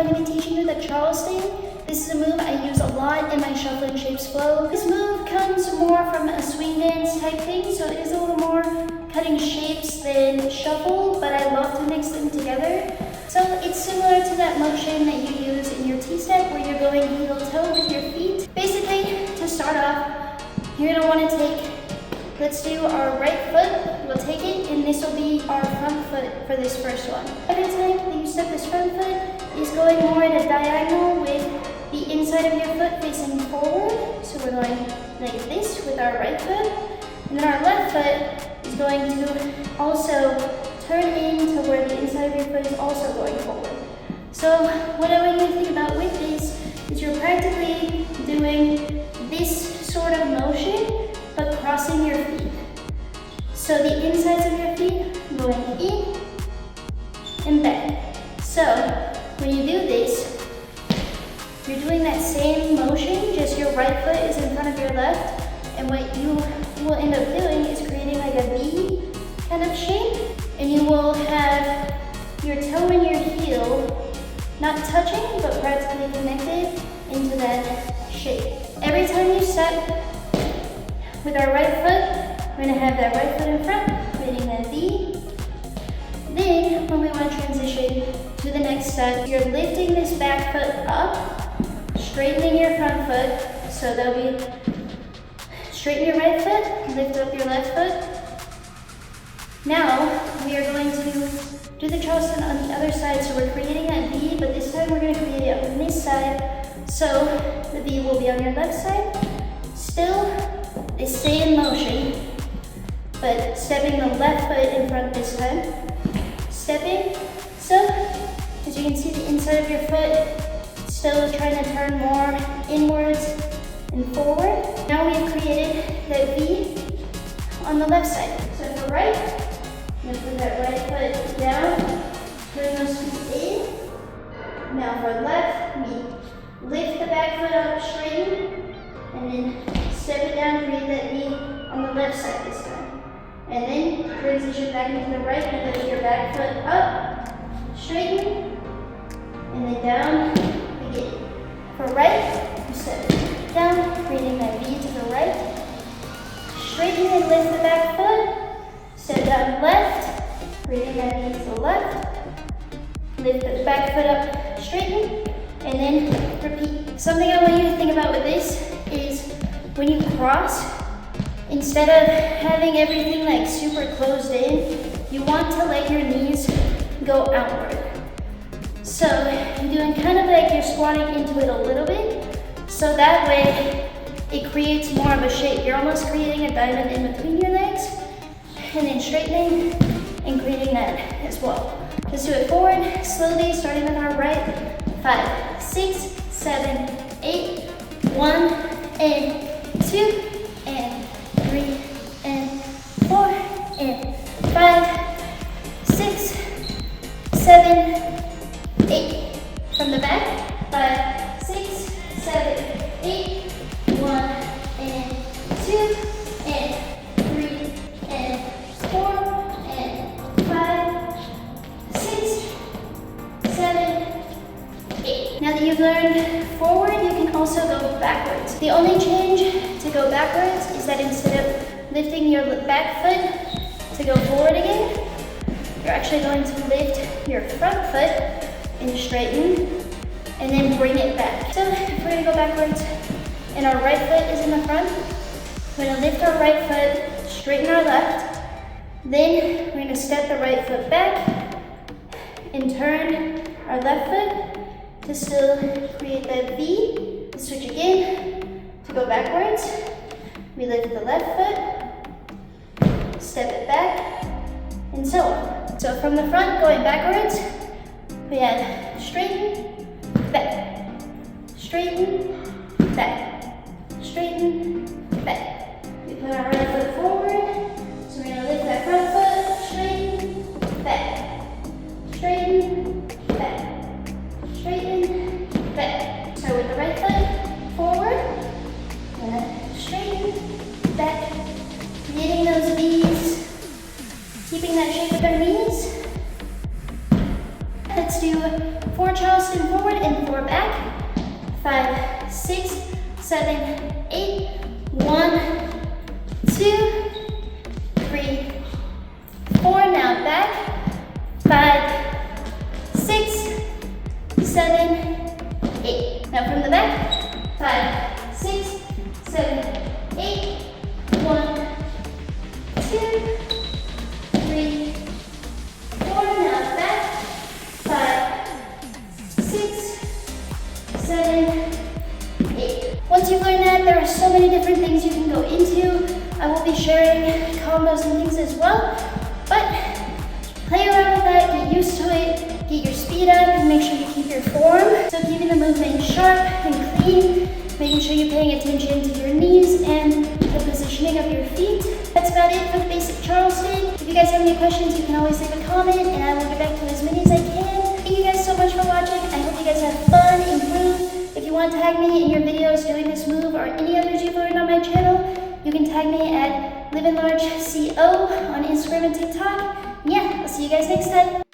going to be teaching you the Charleston. This is a move I use a lot in my shuffling shapes flow. This move comes more from a swing dance type thing, so it is a little more cutting shapes than shuffle, but I love to mix them together. So it's similar to that motion that you use in your T-step where you're going heel toe with your feet. Basically, to start off, you're gonna wanna take, let's do our right foot, we'll take it, and this will be our front foot for this first one. Every time that you step this front foot is going more at a diagonal with the inside of your foot facing forward. So we're going like this with our right foot, and then our left foot is going to also turn into where the inside of your foot is also going forward. So what I want you to think about with this is you're practically doing this sort of motion, but crossing your feet. So the insides of your feet going in and back. So when you do this, you're doing that same motion, just your right foot is in front of your left, and what you will end up doing is creating like a V kind of shape, and you will have your toe and your heel not touching, but practically connected into that shape. Every time you step with our right foot, we're gonna have that right foot in front, creating that V. Then, when we want to transition to the next step, you're lifting this back foot up, straightening your front foot, so that'll be straighten your right foot, lift up your left foot. Now, we are going to do the Charleston on the other side, so we're creating that V, but this time we're going to create it on this side, so the V will be on your left side. Still, they stay in motion, but stepping the left foot in front this time. Stepping, so as you can see, the inside of your foot still trying to turn more inwards and forward. Now we have created that V on the left side. So for right, I'm gonna put that right foot down, turn those feet in. Now for left, we lift the back foot up, straighten, and then step it down, create that V on the left side this time. And then transition back into the right, and lift your back foot up, straighten, and then down again. For right, you step it down, creating that V to the right. Straighten and lift the back foot, step down left, creating that V to the left. Lift the back foot up, straighten, and then repeat. Something I want you to think about with this is when you cross, instead of having everything like super closed in, you want to let your knees go outward. So you're doing kind of like you're squatting into it a little bit, so that way it creates more of a shape. You're almost creating a diamond in between your legs, and then straightening and creating that as well. Let's do it forward, slowly, starting with our right. 5, 6, 7, 8, 1, and 2, and 3, and 4, and 5, 6, 7, 8. From the back, 5, 6, 7, 8, 1, and 2, and 3, and 4, and 5, 6, 7, 8. Now that you've learned forward, you can also go backwards. The only change to go backwards is that instead of lifting your back foot to go forward again, you're actually going to lift your front foot and straighten, and then bring it back. So if we're gonna go backwards, and our right foot is in the front, we're gonna lift our right foot, straighten our left, then we're gonna step the right foot back, and turn our left foot to still create that V. Switch again to go backwards. We lift the left foot, step it back, and so on. So from the front going backwards, we have straighten, back, straighten, back, straighten, back. We put our right foot forward, so we're gonna lift that front foot, straighten, back, straighten, back, straighten, back. Start with the right foot forward, and then straighten, back, creating those V's, keeping that shape with our knees. let's do 4 Charleston forward and 4 back. 5, 6, 7, 8. 1, 2, 3, 4. Now back. 5, 6, 7, 8. Now from the back. 5, 6, 7, 8. 1, 2, 3, 4. Now back. 5, 6, 7, 8. Once you've learned that, there are so many different things you can go into. I will be sharing combos and things as well, but play around with that, get used to it, get your speed up, and make sure you keep your form. So keeping the movement sharp and clean, making sure you're paying attention to your knees and the positioning of your feet. That's about it for the basic Charleston. If you guys have any questions, you can always leave a comment, and I will get back to as many as I can. Thank you guys so much for watching. I hope you guys have fun, improve. If you want to tag me in your videos doing this move or any others you've learned on my channel, you can tag me at LiveandLargeCO on Instagram and TikTok. Yeah, I'll see you guys next time.